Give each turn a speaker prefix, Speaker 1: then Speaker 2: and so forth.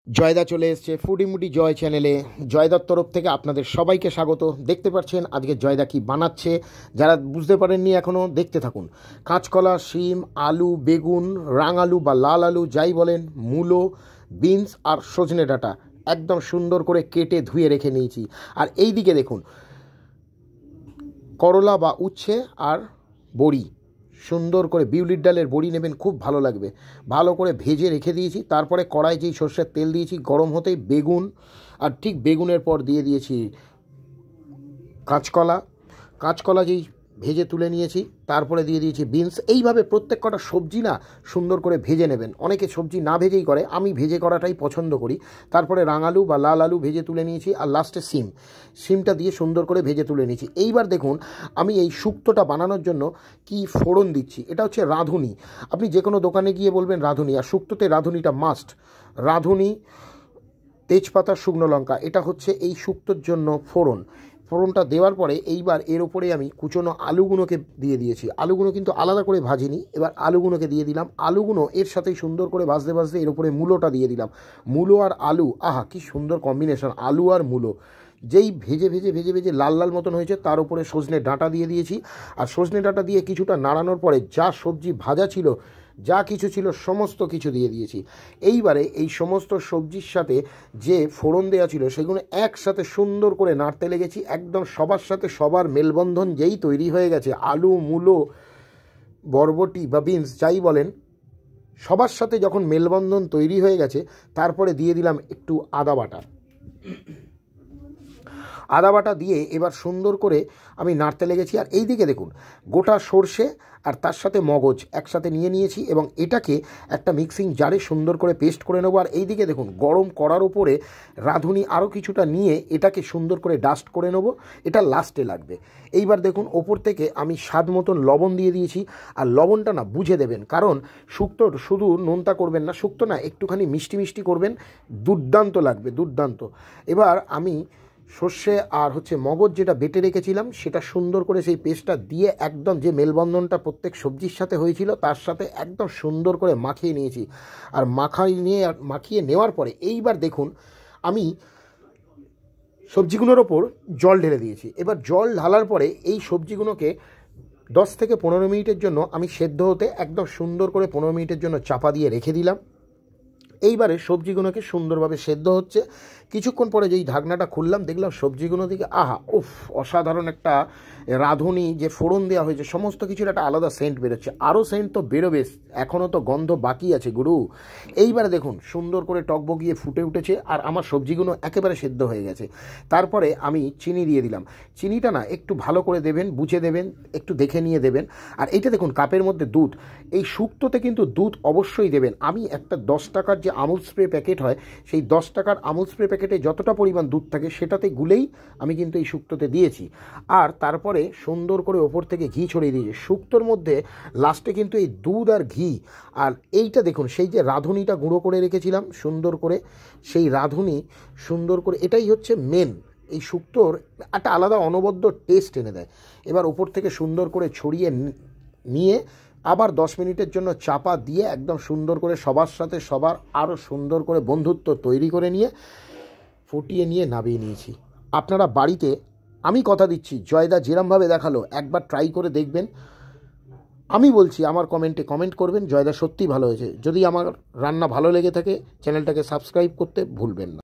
Speaker 1: জয়দা চলে এসছে ফুডিমুডি জয় চ্যানেলে। জয়দার তরফ থেকে আপনাদের সবাইকে স্বাগত। দেখতে পাচ্ছেন আজকে জয়দা কি বানাচ্ছে, যারা বুঝতে পারেননি এখনও দেখতে থাকুন। কাঁচকলা, শিম, আলু, বেগুন, রাঙালু বা লাল আলু যাই বলেন, মূলো, বিনস আর সজনে ডাঁটা একদম সুন্দর করে কেটে ধুয়ে রেখে নিয়েছি। আর এই দিকে দেখুন করলা বা উচ্ছে আর বড়ি, সুন্দর করে বিউলির ডালের বড়ি নেবেন, খুব ভালো লাগবে। ভালো করে ভেজে রেখে দিয়েছি। তারপরে কড়াই যেই সর্ষের তেল দিয়েছি, গরম হতেই বেগুন, আর ঠিক বেগুনের পর দিয়ে দিয়েছি কাঁচকলা। কাঁচকলা যেই ভেজে তুলে নিয়েছি, তারপরে দিয়ে দিয়েছি বিনস। এইভাবে প্রত্যেক কটা সবজি না সুন্দর করে ভেজে নেবেন। অনেকে সবজি না ভেজেই করে, আমি ভেজে করাটাই পছন্দ করি। তারপরে রাঙালু বা লাল আলু ভেজে তুলে নিয়েছি, আর লাস্টে সিমটা দিয়ে সুন্দর করে ভেজে তুলে নিয়েছি। এইবার দেখুন আমি এই শুক্তোটা বানানোর জন্য কি ফোড়ন দিচ্ছি। এটা হচ্ছে রাঁধুনি। আপনি যে কোনো দোকানে গিয়ে বলবেন রাঁধুনি, আর শুক্তোতে রাঁধুনিটা মাস্ট। রাঁধুনি, তেজপাতা, শুকনো লঙ্কা, এটা হচ্ছে এই শুক্তোর জন্য ফোড়ন। ফোড়নটা দেওয়ার পরে এইবার এর ওপরে আমি কুচনো আলুগুলোকে দিয়ে দিয়েছি। আলুগুলো কিন্তু আলাদা করে ভাজিনি, এবার আলুগুলোকে দিয়ে দিলাম। আলুগুলো এর সাথেই সুন্দর করে ভাজতে ভাজতে এর ওপরে মূলোটা দিয়ে দিলাম। মূলো আর আলু, আহা কি সুন্দর কম্বিনেশন, আলু আর মূলো। যেই ভেজে ভেজে ভেজে ভেজে লাল লাল মতন হয়েছে, তার উপরে সজনে ডাঁটা দিয়ে দিয়েছি। আর সজনে ডাঁটা দিয়ে কিছুটা নাড়ানোর পরে যা সবজি ভাজা ছিল, যা কিছু ছিল, সমস্ত কিছু দিয়ে দিয়েছি। এইবারে এই সমস্ত সবজির সাথে যে ফোড়ন দেওয়া ছিল সেগুলো একসাথে সুন্দর করে নাড়তে লেগেছি। একদম সবার সাথে সবার মেলবন্ধন যেই তৈরি হয়ে গেছে, আলু, মূলো, বরবটি বা বিনস যাই বলেন, সবার সাথে যখন মেলবন্ধন তৈরি হয়ে গেছে, তারপরে দিয়ে দিলাম একটু আদা বাটা। আদা বাটা দিয়ে এবার সুন্দর করে আমি নাড়তে লেগেছি। আর এই দিকে দেখুন গোটা সর্ষে আর তার সাথে মগজ একসাথে নিয়ে নিয়েছি, এবং এটাকে একটা মিক্সিং জারে সুন্দর করে পেস্ট করে নেবো। আর এই দিকে দেখুন গরম কড়ার উপরে রাঁধুনি আরও কিছুটা নিয়ে এটাকে সুন্দর করে ডাস্ট করে নেবো, এটা লাস্টে লাগবে। এইবার দেখুন ওপর থেকে আমি স্বাদ মতন লবণ দিয়ে দিয়েছি। আর লবণটা না বুঝে দেবেন, কারণ শুক্তো শুধু নোনতা করবেন না, শুক্তো না একটুখানি মিষ্টি মিষ্টি করবেন, দুর্দান্ত লাগবে, দুর্দান্ত। এবার আমি সর্ষে আর মগজ যেটা বেটে রেখেছিলাম, সেটা সুন্দর করে সেই পেস্টটা দিয়ে একদম যে মেলবন্ধনটা প্রত্যেক সবজির সাথে হয়েছিল তার সাথে একদম সুন্দর করে মাখিয়ে নিয়েছি। আর মাখিয়ে নেওয়ার পরে এইবার দেখুন আমি সবজিগুলোর ওপর জল ঢেলে দিয়েছি। এবার জল ঢালার পরে এই সবজিগুলোকে 10 থেকে 15 মিনিটের জন্য আমি সেদ্ধ হতে একদম সুন্দর করে 15 মিনিটের জন্য চাপা দিয়ে রেখে দিলাম। এইবারে সবজিগুলোকে সুন্দরভাবে সেদ্ধ হচ্ছে। কিছুক্ষণ পরে যেই ঢাকনাটা খুললাম, দেখলাম সবজিগুলো দিকে আহা উফ, অসাধারণ একটা রাঁধুনি যে ফোড়ন দেওয়া হয়েছে, সমস্ত কিছুর একটা আলাদা সেন্ট বেরোচ্ছে। আরও সেন্ট তো বেরোবে, এখনও তো গন্ধ বাকি আছে গুরু। এইবারে দেখুন সুন্দর করে টকবগিয়ে ফুটে উঠেছে, আর আমার সবজিগুলো একেবারে সেদ্ধ হয়ে গেছে। তারপরে আমি চিনি দিয়ে দিলাম। চিনিটা না একটু ভালো করে দেবেন, বুঝে দেবেন, একটু দেখে নিয়ে দেবেন। আর এইটা দেখুন কাপের মধ্যে দুধ, এই শুক্তোতে কিন্তু দুধ অবশ্যই দেবেন। আমি একটা 10 টাকার যে আমুল স্প্রে প্যাকেট হয়, সেই 10 টাকার আমুল স্প্রে প্যাকেটে যতটা পরিমাণ দুধ থাকে সেটাতে গুলেই আমি কিন্তু এই শুক্তোতে দিয়েছি। আর তারপরে সুন্দর করে ওপর থেকে ঘি ছড়িয়ে দিয়েছি। শুক্তোর মধ্যে লাস্টে কিন্তু এই দুধ আর ঘি, আর এইটা দেখুন সেই যে রাঁধুনিটা গুঁড়ো করে রেখেছিলাম সুন্দর করে, সেই রাঁধুনি সুন্দর করে, এটাই হচ্ছে মেন এই শুক্তোর একটা আলাদা অনবদ্য টেস্ট এনে দেয়। এবার ওপর থেকে সুন্দর করে ছড়িয়ে নিয়ে আবার 10 মিনিটের জন্য চাপা দিয়ে একদম সুন্দর করে সবার সাথে সবার আরও সুন্দর করে বন্ধুত্ব তৈরি করে নিয়ে ফুটিয়ে নিয়ে নামিয়ে নিয়েছি। আপনারা বাড়িতে, আমি কথা দিচ্ছি, জয়দা যেরমভাবে দেখালো একবার ট্রাই করে দেখবেন। আমি বলছি আমার কমেন্টে কমেন্ট করবেন, জয়দা সত্যিই ভালো হয়েছে। যদি আমার রান্না ভালো লেগে থাকে চ্যানেলটাকে সাবস্ক্রাইব করতে ভুলবেন না।